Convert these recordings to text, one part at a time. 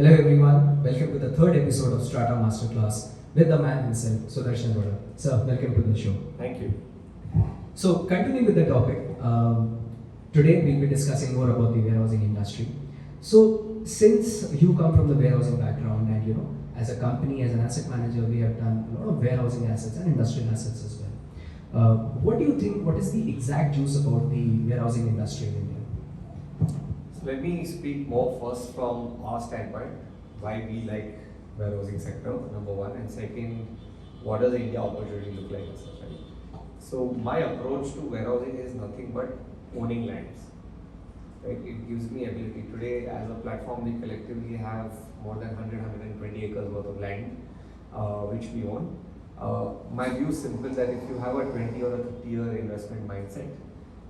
Hello everyone, welcome to the third episode of Strata Master Class with the man himself, Sudarshan. Sir, welcome to the show. Thank you. So, continuing with the topic, today we'll be discussing more about the warehousing industry. So, since you come from the warehousing background and as a company, as an asset manager, we have done a lot of warehousing assets and industrial assets as well. What do you think, what is the exact juice about the warehousing industry in India? So let me speak more first from our standpoint, why we like warehousing sector, number one, and second, what does the India opportunity look like as such, right? So my approach to warehousing is nothing but owning lands. Right? It gives me ability. Today as a platform, we collectively have more than 120 acres worth of land, which we own. My view is simple that if you have a 20 or a 30-year investment mindset,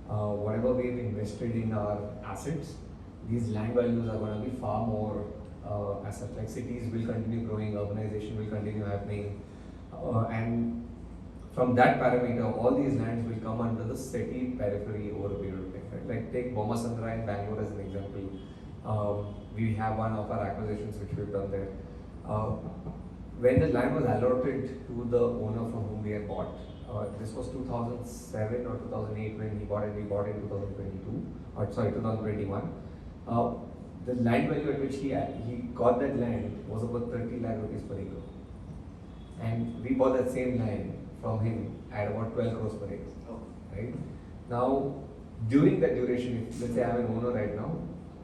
whatever we've invested in our assets, these land values are going to be far more asset. Like cities will continue growing, urbanization will continue happening, and from that parameter, all these lands will come under the city periphery over a period of time. Right? Like take Bomasandra in Bangalore as an example. We have one of our acquisitions which we've done there. When the land was allotted to the owner from whom we had bought, this was 2007 or 2008 when he bought it. We bought it in 2022, or sorry, 2021. The land value at which he got that land was about 30 lakh rupees per acre. And we bought that same land from him at about 12 crores per acre. Right? Now, during that duration, if let's say I'm an owner right now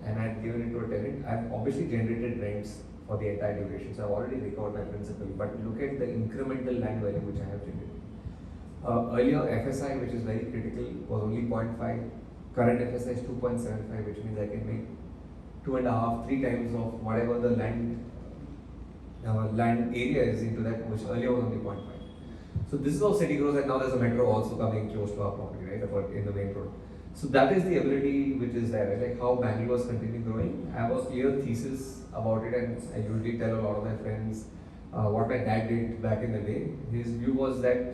and I've given it to a tenant, I've obviously generated rents for the entire duration. So I've already recovered my principal. But look at the incremental land value which I have generated. Earlier, FSI, which is very critical, was only 0.5. Current FSI is 2.75, which means I can make 2.5, 3 times of whatever the land area is into that, which earlier was only 0.5. So this is how city grows, and now there's a metro also coming close to our property, right, about in the main road. So that is the ability which is there, right? Like how Bangalore is continuing growing. I have a clear thesis about it, and I usually tell a lot of my friends what my dad did back in the day. His view was that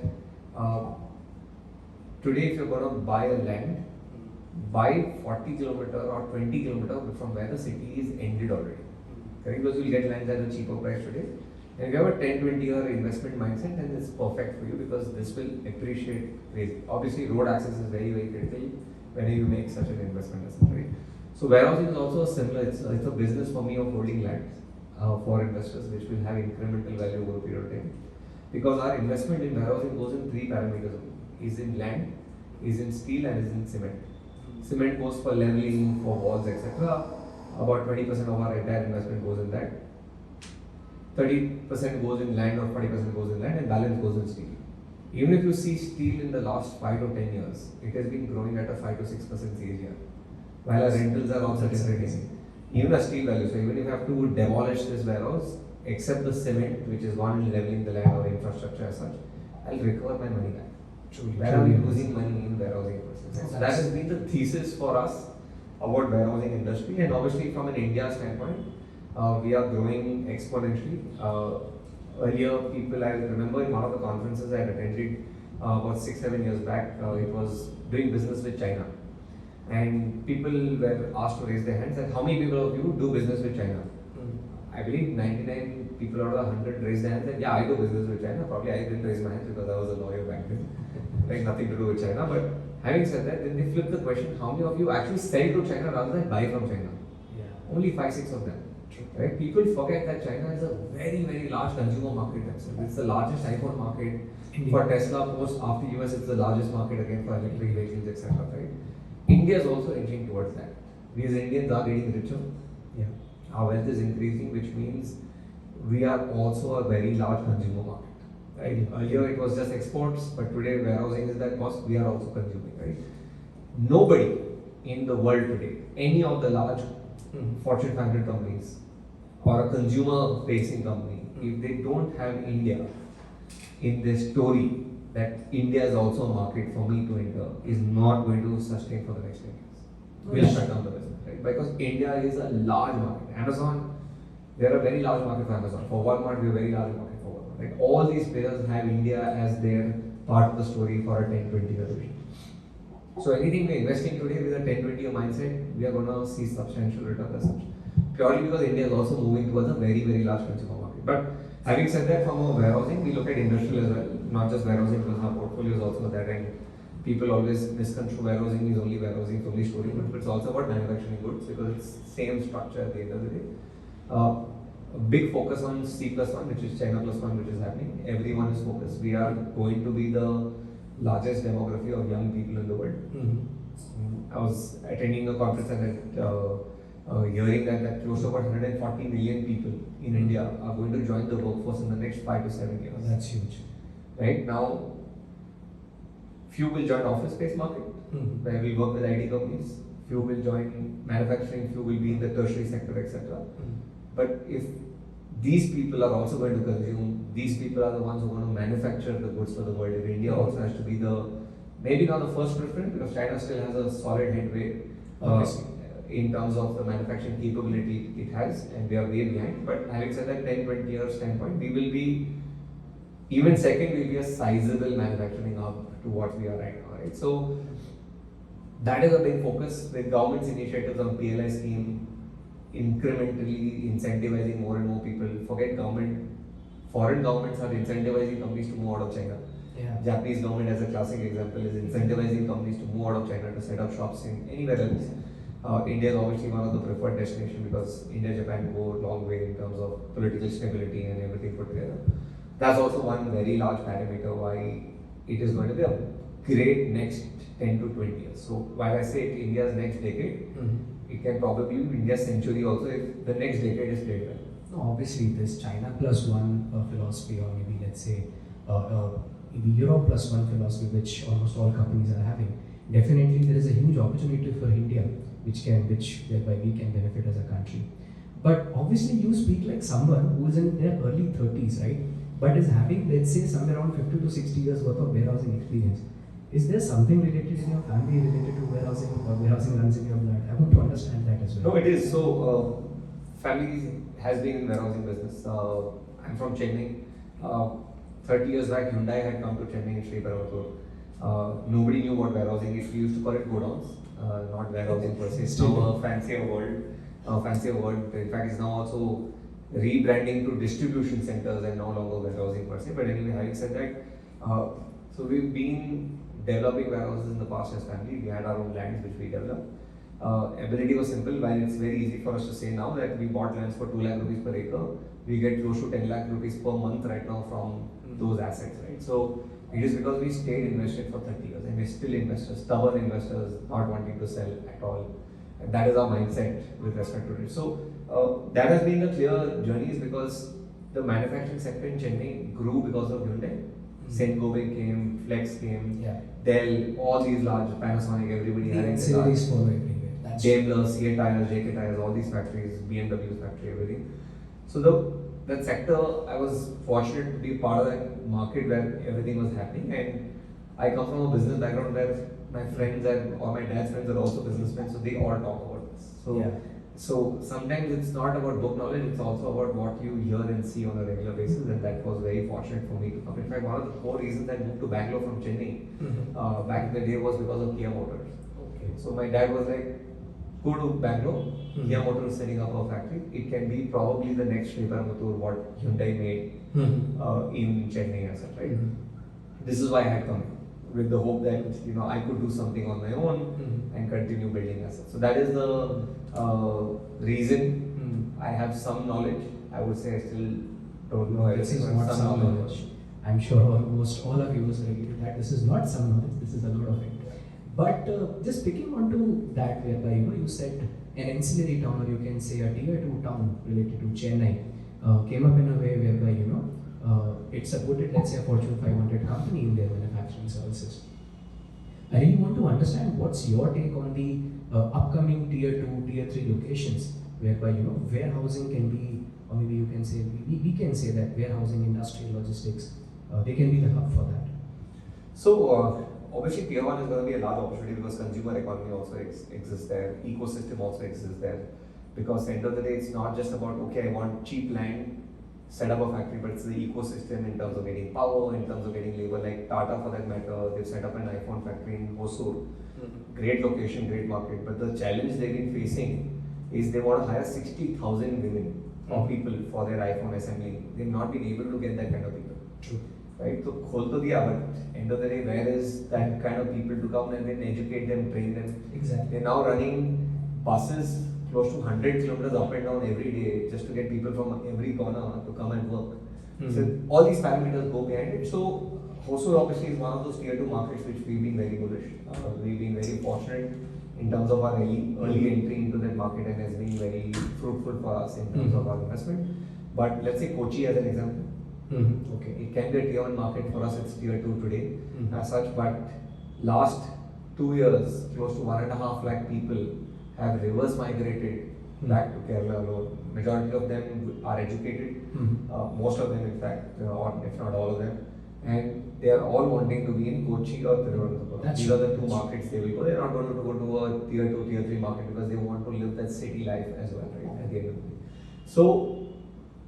today if you're going to buy a land, buy 40 kilometer or 20 kilometer from where the city is ended already. Correct? Because you'll get lands at a cheaper price today. And if you have a 10-20 year investment mindset, then it's perfect for you because this will appreciate crazy. Obviously, road access is very, very critical when you make such an investment, right? So warehousing is also similar. It's a business for me of holding lands for investors, which will have incremental value over a period of time. Because our investment in warehousing goes in 3 parameters: is in land, is in steel, and is in cement. Cement goes for leveling, for walls, etc. About 20% of our entire investment goes in that. 30% goes in land or 40% goes in land, and balance goes in steel. Even if you see steel in the last 5 to 10 years, it has been growing at a 5 to 6% CAGR, while our rentals are also generating. Even a steel value, so even if you have to demolish this warehouse, except the cement which is gone in leveling the land or infrastructure as such, I'll recover my money back. Where are we losing money in warehousing process? So that has been the thesis for us about warehousing industry, and obviously from an India standpoint, we are growing exponentially. Earlier, I remember in one of the conferences I had attended about 6-7 years back, it was doing business with China. And people were asked to raise their hands and how many people of you do business with China? I believe 99 people out of 100 raised their hands and yeah, I do business with China. Probably I didn't raise my hands because I was a lawyer back then. Like nothing to do with China. But having said that, then they flip the question, how many of you actually sell to China rather than buy from China? Yeah. Only 5-6 of them. Right? People forget that China is a very, very large consumer market themselves. It's the largest iPhone market. For Tesla, post after US, it's the largest market again for electric vehicles, etc. Right? India is also edging towards that. We as Indians are getting richer. Yeah. Our wealth is increasing, which means we are also a very large consumer market. Right? Earlier it was just exports, but today warehousing is that cost. We are also consuming. Right? Nobody in the world today, any of the large Fortune 500 companies or a consumer-facing company, if they don't have India in their story that India is also a market for me to enter, is not going to sustain for the next 10 years. We'll shut down the business, right? Because India is a large market. Amazon, they're a very large market for Amazon. For Walmart, we're a very large market for Walmart. Like all these players have India as their part of the story for a 10-20 year vision. So anything we're investing today with a 10-20 year mindset, we are going to see substantial return as such. purely because India is also moving towards a very, very large consumer market. But having said that, from a warehousing, we look at industrial as well, not just warehousing, because our portfolio is also that. And people always misconstrue warehousing is only warehousing, it's only storing, but it's also about manufacturing goods because it's same structure at the end of the day. A big focus on C plus one, which is China plus one, which is happening. Everyone is focused. We are going to be the largest demography of young people in the world. I was attending a conference and hearing that close to about 140 million people in India are going to join the workforce in the next 5 to 7 years. That's huge. Right now, few will join office space market, where we work with IT companies. Few will join manufacturing, few will be in the tertiary sector, etc. But if these people are also going to consume, these people are the ones who are going to manufacture the goods for the world. If India also has to be the, maybe not the first preference, because China still has a solid headway in terms of the manufacturing capability it has, and we are way behind. But having said that, 10-20 years standpoint, we will be, even second, will be a sizable manufacturing hub to what we are right now, right? So that is a big focus with government's initiatives on PLI scheme, incrementally incentivizing more and more people. Forget government, foreign governments are incentivizing companies to move out of China. Yeah. Japanese government, as a classic example, is incentivizing companies to move out of China to set up shops in anywhere else. India is obviously one of the preferred destinations because India, Japan go a long way in terms of political stability and everything put together. That's also one very large parameter why it is going to be a great next 10 to 20 years. So while I say India's next decade, it can probably be India's century also if the next decade is played well. No, obviously, this China plus one philosophy, or maybe let's say maybe Europe plus one philosophy, which almost all companies are having. Definitely, there is a huge opportunity for India, whereby we can benefit as a country. But obviously, you speak like someone who is in their early 30s, right? But is having, let's say, somewhere around 50 to 60 years worth of warehousing experience. Is there something related in your family related to warehousing, or warehousing runs in your blood? I want to understand that as well. No, it is. So, family has been in warehousing business. I'm from Chennai. 30 years back, Hyundai had come to Chennai in Sri Perambatoor. Nobody knew what warehousing is. We used to call it godowns, not warehousing per se. It's now a fancier word. In fact, it's now also rebranding to distribution centers and no longer warehousing per se. But anyway, having said that, so we've been developing warehouses in the past as family. We had our own lands which we developed. Ability was simple. While it's very easy for us to say now that we bought lands for 2 lakh rupees per acre, we get close to 10 lakh rupees per month right now from those assets, right? So it is because we stayed invested for 30 years and we're still investors, stubborn investors, not wanting to sell at all. And that is our mindset with respect to it. So that has been the clear journey, is because the manufacturing sector in Chennai grew because of Hyundai. Saint Gobain came, Flex came, Dell, all these large, Panasonic, everybody having the large. Daimler, CA Tires, JK Tires, all these factories, BMW factory, everything. So that sector, I was fortunate to be part of that market where everything was happening. And I come from a business background where my friends or my dad's friends are also businessmen, so they all talk about this. So sometimes it's not about book knowledge, it's also about what you hear and see on a regular basis, and that was very fortunate for me to come. In fact, one of the core reasons I moved to Bangalore from Chennai back in the day was because of Kia Motors. So my dad was like, go to Bangalore, Kia Motors is setting up a factory. It can be probably the next Sri Perambatoor what Hyundai made in Chennai as such, right? This is why I had come, with the hope that I could do something on my own and continue building assets. So that is the reason I have some knowledge. I would say I still don't know everything. This is not some knowledge. I'm sure almost all of you will agree to that. This is not some knowledge, this is a lot of it. But just picking on to that, whereby you said an ancillary town, or you can say a tier 2 town related to Chennai, came up in a way whereby it supported, let's say, a Fortune 500 company in their manufacturing services. I really want to understand what's your take on the upcoming tier 2, tier 3 locations, whereby warehousing can be, or maybe you can say, we can say that warehousing, industrial logistics, they can be the hub for that. So obviously tier 1 is going to be a large opportunity because consumer economy also exists there, ecosystem also exists there. Because at the end of the day, it's not just about, okay, I want cheap land, set up a factory, but it's the ecosystem in terms of getting power, in terms of getting labor. Like Tata, for that matter, they've set up an iPhone factory in Hosur. Great location, great market, but the challenge they've been facing is they want to hire 60,000 women or people for their iPhone assembly. They've not been able to get that kind of people. True. Right? So khol to diya, but end of the day, where is that kind of people to come and then educate them, train them? Exactly. They're now running buses close to 100 kilometers up and down every day just to get people from every corner to come and work. So all these parameters go behind it. So Hosur obviously is one of those tier 2 markets which we've been very bullish. We've been very fortunate in terms of our early entry into that market, and has been very fruitful for us in terms of our investment. But let's say Kochi as an example. Okay. It can be a tier 1 market for us, it's tier 2 today as such, but last 2 years, close to 1.5 lakh people have reverse migrated back to Kerala alone. Majority of them are educated, most of them in fact, or if not all of them, and they are all wanting to be in Kochi or Thiruvananthapuram. These are the two markets they will go. They are not going to go to a tier 2, tier 3 market because they want to live that city life as well, right? At the end of the day. So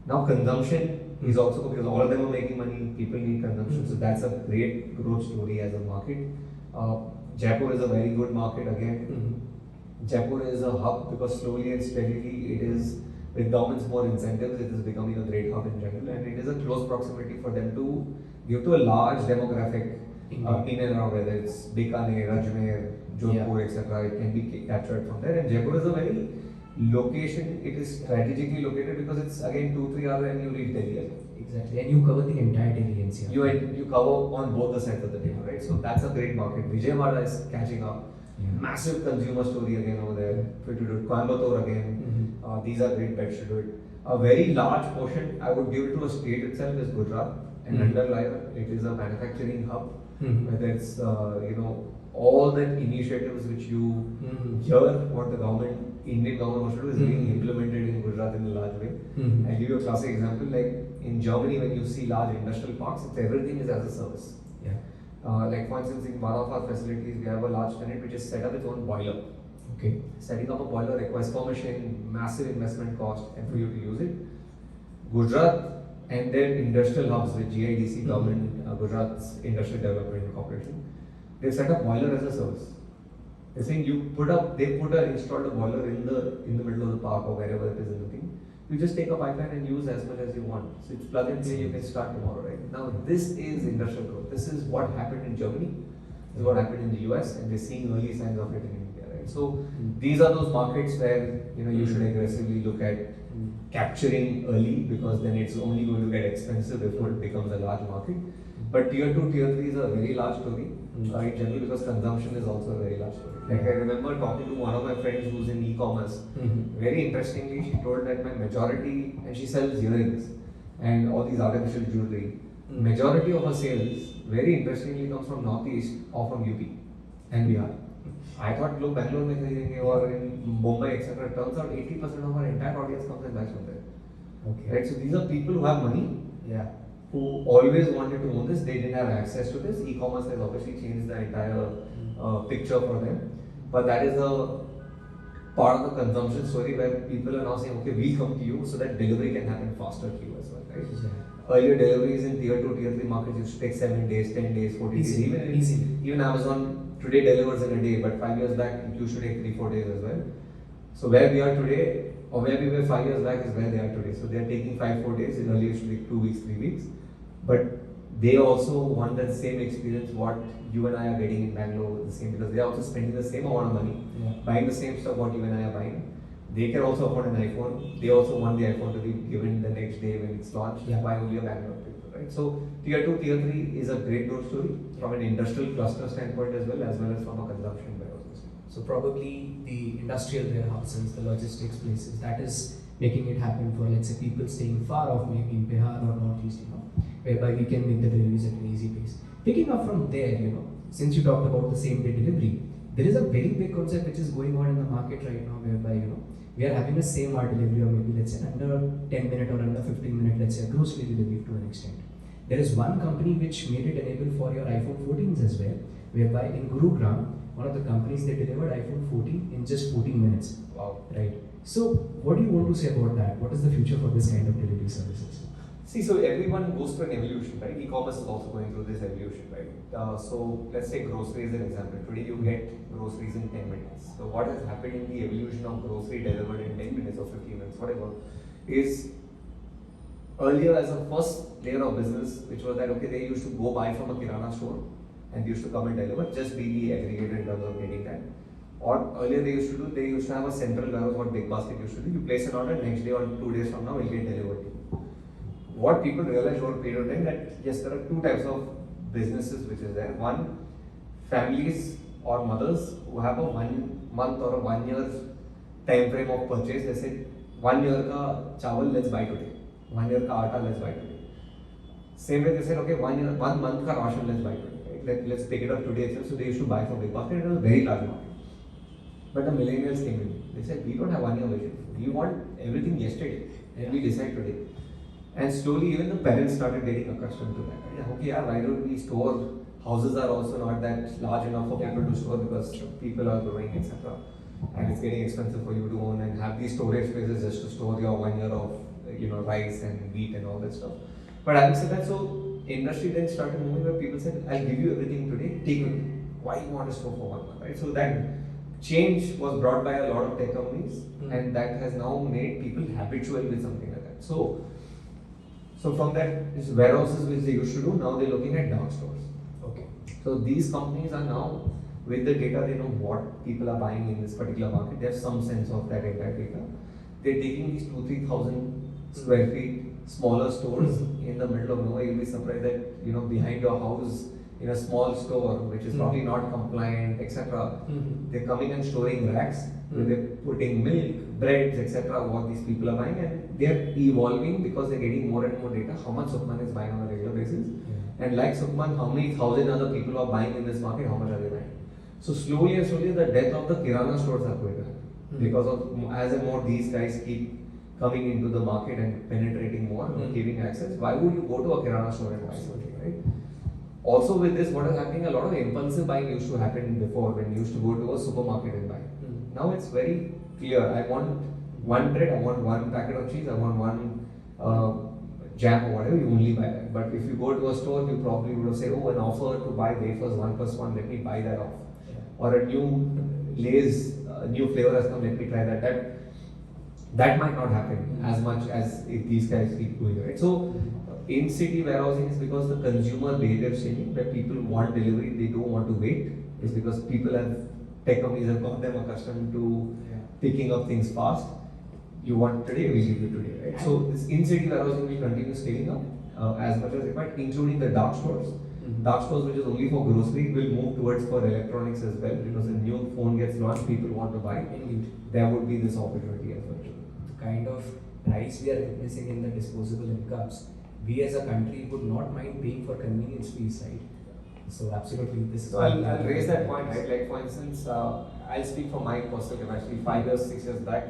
now consumption is also, because all of them are making money, people need consumption. So that's a great growth story as a market. Jaipur is a very good market again. Jaipur is a hub because slowly and steadily it is, with government's more incentives, it is becoming a great hub in general, and it is a close proximity for them to give to a large demographic in and around, whether it's Bikaner, Ajmer, Jodhpur, etc. It can be captured from there. And Jaipur is a very location, it is strategically located because it's again 2-3 hours and you reach Delhi. Exactly, and you cover the entire Delhi NCR. You cover on both the sides of the table, right? So that's a great market. Vijayawada is catching up. Massive consumer story again over there. Coimbatore again. These are great bets to do it. A very large portion I would give it to a state itself is Gujarat and underlier. It is a manufacturing hub. Whether it's all the initiatives which you hear what the government, Indian government wants to do is being implemented in Gujarat in a large way. I'll give you a classic example. Like in Germany, when you see large industrial parks, everything is as a service. Like for instance, in one of our facilities, we have a large tenant which has set up its own boiler. Okay. Setting up a boiler requires permission, massive investment cost, and for you to use it. Gujarat and their industrial hubs with GIDC government, Gujarat's Industrial Development Corporation, they set up boiler as a service. They're saying installed a boiler in the middle of the park or wherever it is in the thing. You just take a pipeline and use as much as you want. So it's plug and play, you can start tomorrow, right? Now this is industrial growth. This is what happened in Germany. This is what happened in the US, and we're seeing early signs of it in India, right? So these are those markets where you should aggressively look at capturing early, because then it's only going to get expensive before it becomes a large market. But tier 2, tier 3 is a very large story, right? Generally because consumption is also a very large story. Like I remember talking to one of my friends who's in e-commerce. Very interestingly, she told that my majority, and she sells earrings and all these artificial jewelry. Majority of her sales, very interestingly, comes from Northeast or from UP and Bihar. I thought, look, Bangalore mein kharidenge or in Mumbai, etc. Turns out 80% of our entire audience comes and buys from there. Okay. Right? So these are people who have money. Yeah. Who always wanted to own this. They didn't have access to this. E-commerce has obviously changed the entire picture for them. But that is a part of the consumption story where people are now saying, okay, we come to you so that delivery can happen faster to you as well, right? Earlier deliveries in tier 2, tier 3 markets used to take 7 days, 10 days, 14 days. Even Amazon today delivers in a day, but 5 years back it used to take 3-4 days as well. So where we are today, or where we were 5 years back, is where they are today. So they are taking 5-4 days. It earlier used to take 2 weeks, 3 weeks. But they also want that same experience what you and I are getting in Bangalore, the same, because they are also spending the same amount of money, buying the same stuff what you and I are buying. They can also afford an iPhone. They also want the iPhone to be given the next day when it's launched. Why only a Bangalore people, right? So tier 2, tier 3 is a great growth story from an industrial cluster standpoint as well as from a consumption warehouse. So probably the industrial warehouses, the logistics places, that is making it happen for, let's say, people staying far off, maybe in Bihar or Northeast, whereby we can make the deliveries at an easy pace. Picking up from there, since you talked about the same day delivery, there is a very big concept which is going on in the market right now, whereby we are having a same hour delivery, or maybe let's say under 10 minute or under 15 minute, let's say a grocery delivery to an extent. There is one company which made it enable for your iPhone 14s as well, whereby in Gurugram, one of the companies, they delivered iPhone 14 in just 14 minutes. Wow. Right. So what do you want to say about that? What is the future for this kind of delivery services? See, so everyone goes through an evolution, right? E-commerce is also going through this evolution, right? So let's take groceries as an example. Today you get groceries in 10 minutes. So what has happened in the evolution of grocery delivered in 10 minutes or 15 minutes, whatever, is earlier as a first layer of business, which was that, okay, they used to go buy from a kirana store and they used to come and deliver, just be the aggregator in terms of getting that. Or earlier they used to have a central warehouse, what Big Basket used to do. You place an order, next day or 2 days from now, it will get delivered to you. What people realize over a period of time that yes, there are two types of businesses which is there. One, families or mothers who have a 1 month or a 1 year time frame of purchase. They say 1 year ka chawal, let's buy today. 1 year ka atta, let's buy today. Same way they said, okay, 1 month ka ration, let's buy today. Right? Let's pick it up today itself. So they used to buy from Big Basket. It was a very large market. But the millennials came in. They said, we don't have 1 year vision. We want everything yesterday. And we decide today. And slowly even the parents started getting accustomed to that. Right? Okay, yeah, why don't we store? Houses are also not that large enough for people to store because people are growing, etc. And it's getting expensive for you to own and have these storage spaces just to store your 1 year of rice and wheat and all that stuff. But having said that, so industry then started moving where people said, I'll give you everything today, take it. Why you want to store for 1 month, right? So that change was brought by a lot of tech companies, and that has now made people habitual with something like that. So from that, these warehouses which they used to do, now they're looking at dark stores. Okay. So these companies are now, with the data, they know what people are buying in this particular market. They have some sense of that entire data. They're taking these 2,000-3,000 square feet smaller stores in the middle of nowhere. You'll be surprised that behind your house in a small store which is probably not compliant, etc. They're coming and storing racks where they're putting milk, breads, etc. what these people are buying, and they're evolving because they're getting more and more data how much Sukhman is buying on a regular basis, and like Sukhman, how many thousand other people are buying in this market, how much are they buying. So slowly and slowly the death of the kirana stores are going on because of as and more these guys keep coming into the market and penetrating more, giving access. Why would you go to a kirana store and buy something, right? Also with this, what is happening, a lot of impulsive buying used to happen before when you used to go to a supermarket and buy. Now it's very clear. I want one bread, I want one packet of cheese, I want one jam or whatever, you only buy that. But if you go to a store, you probably would have said, oh, an offer to buy wafers 1+1, let me buy that off. Or a new Lay's, new flavor has come, let me try that. That might not happen as much as if these guys keep doing it. Right? So in city warehousing is because the consumer behavior is changing, where people want delivery, they don't want to wait. It's because tech companies have got them accustomed to picking up things fast. You want today, we give you today, right? So this in city warehousing will continue scaling up as much as required, including the dark stores. Dark stores, which is only for grocery, will move towards for electronics as well, because a new phone gets launched, people want to buy. There would be this opportunity as well. The kind of rise we are witnessing in the disposable incomes, we as a country would not mind paying for convenience fees, right? So absolutely, this is. So I'll raise that point, right? Like for instance, I'll speak from my personal capacity. 5 years, 6 years back,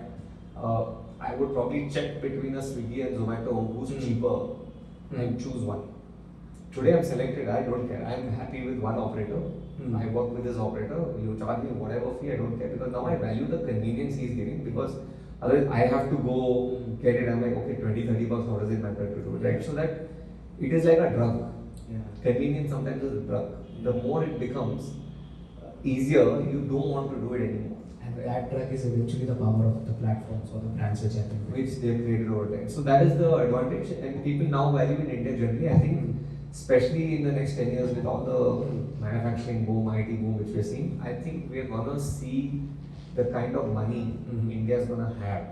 I would probably check between a Swiggy and Zomato who's cheaper and choose one. Today I'm selected, I don't care. I'm happy with one operator. I work with this operator. You charge me whatever fee, I don't care, because now I value the convenience he's giving, because otherwise I have to go get it. I'm like, okay, 20-30 bucks, how does it matter to do it, right? So that it is like a drug. Convenience sometimes is a drug. The more it becomes easier, you don't want to do it anymore. And that drug is eventually the power of the platforms or the brands which have been which they've created over time. So that is the advantage, and people now value in India generally. I think, especially in the next 10 years with all the manufacturing boom, IT boom which we're seeing, I think we're gonna see the kind of money India is gonna have.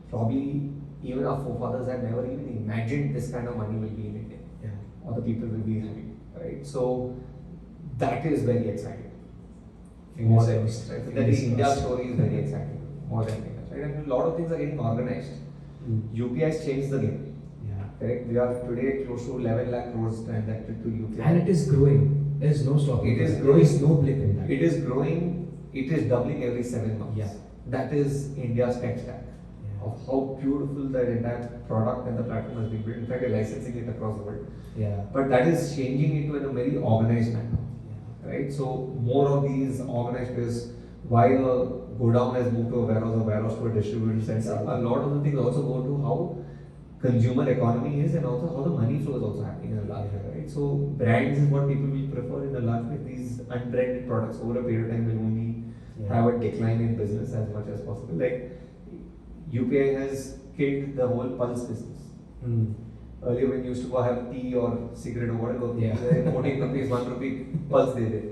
Probably even our forefathers had never even imagined this kind of money will be in India. Or the people will be having, right? So that is very exciting. More than right? That is India story is very exciting. More than India, right? And a lot of things are getting organized. UPI has changed the game. Correct? We are today close to 11 lakh crores transacted to UPI. And it is growing. There is no stopping. It is growing. There is no blip in that. It is growing. It is doubling every 7 months. That is India's tech stack. Of how beautiful that entire product and the platform has been built. In fact, they're licensing it across the world. But that is changing into in a very organized manner. Right? So more of these organized players, why a godown has moved to a warehouse to a distribution center. A lot of the things also go to how consumer economy is and also how the money flow is also happening in a large way, right? So brands is what people will prefer in a large way. These unbranded products over a period of time will only have a decline in business as much as possible. Like UPI has killed the whole pulse business. Earlier when you used to go have tea or cigarette or whatever, 14 rupees, 1 rupee pulse they did.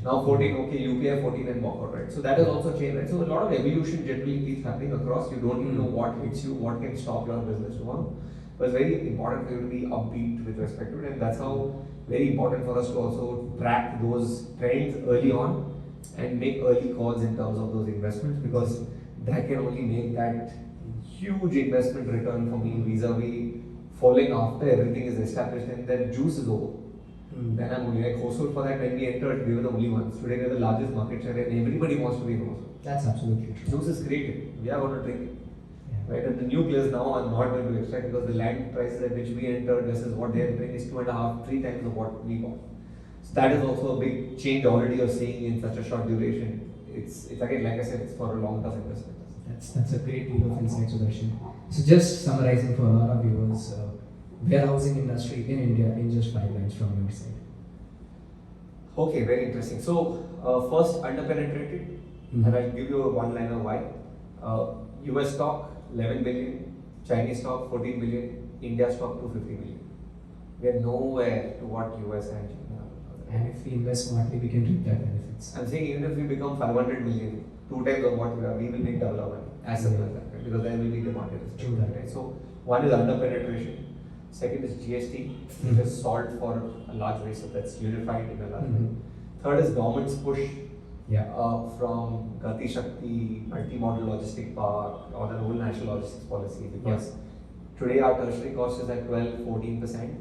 Now 14, okay, UPI 14 and walk out, right? So that has also changed, right? So a lot of evolution generally keeps happening across. You don't even know what hits you, what can stop your business tomorrow. But it's very important for you to be upbeat with respect to it, and that's how very important for us to also track those trends early on and make early calls in terms of those investments, because that can only make that huge investment return for me vis-a-vis falling after everything is established and then juice is over. Then I'm only like household for that. When we entered, we were the only ones. Today we're the largest market share and everybody wants to be in household. That's absolutely true. Juice is created. We are going to drink it. Right? And the new players now are not going to extract, because the land prices at which we entered versus what they are entering is 2.5, 3 times of what we got. So that is also a big change already you're seeing in such a short duration. It's again, like I said, it's for a long-term investment. That's a great deal of insight, Sudarshan. So just summarizing for our viewers, warehousing industry in India in just 5 lines from your side. Okay, very interesting. So first, underpenetrated, and I'll give you a one-liner why. US stock 11 billion, Chinese stock 14 billion, India stock 250 billion. We are nowhere to what US and China are. And if we invest smartly, we can reap that benefits. I'm saying even if we become 500 million, 2 times of what we are, we will make double our money as simple as that, right? Because there will be demand. True that. Right? So one is underpenetration. Second is GST, which has solved for a large way, so that's unified in a large way. Third is government's push from Gati Shakti, multi-modal logistic park, or the whole national logistics policy, because today our tertiary cost is at 12-14%,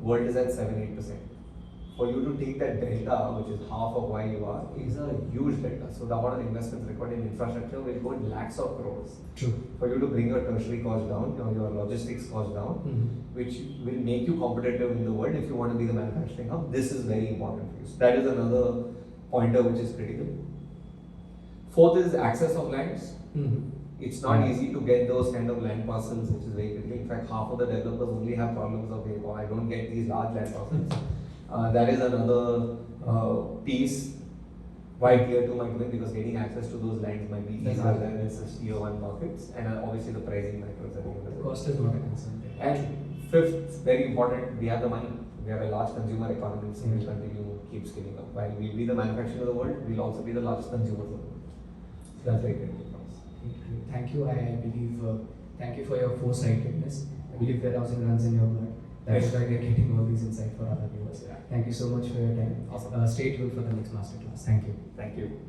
world is at 7-8%. For you to take that delta, which is half of why you are, is a huge delta. So the amount of investments required in infrastructure will go in lakhs of crores. True. For you to bring your tertiary cost down, your logistics cost down, which will make you competitive in the world if you want to be the manufacturing hub. This is very important for you. So that is another pointer which is critical. Fourth is access of lands. It's not easy to get those kind of land parcels, which is very critical. In fact, half of the developers only have problems of, oh, I don't get these large land parcels. That is another piece why tier 2 might win, because getting access to those lands might be easier than in such tier 1 markets, and obviously the pricing matters. Cost is not a concern. And fifth, very important, we have the money. We have a large consumer economy, so we'll continue keep scaling up. While we'll be the manufacturer of the world, we'll also be the largest consumer of the world. So that's very critical for us. Thank you. I believe, thank you for your foresightedness. I believe warehousing runs in your blood. That's why we are getting all these insights for other viewers. Thank you so much for your time. Awesome. Stay tuned for the next masterclass. Thank you. Thank you.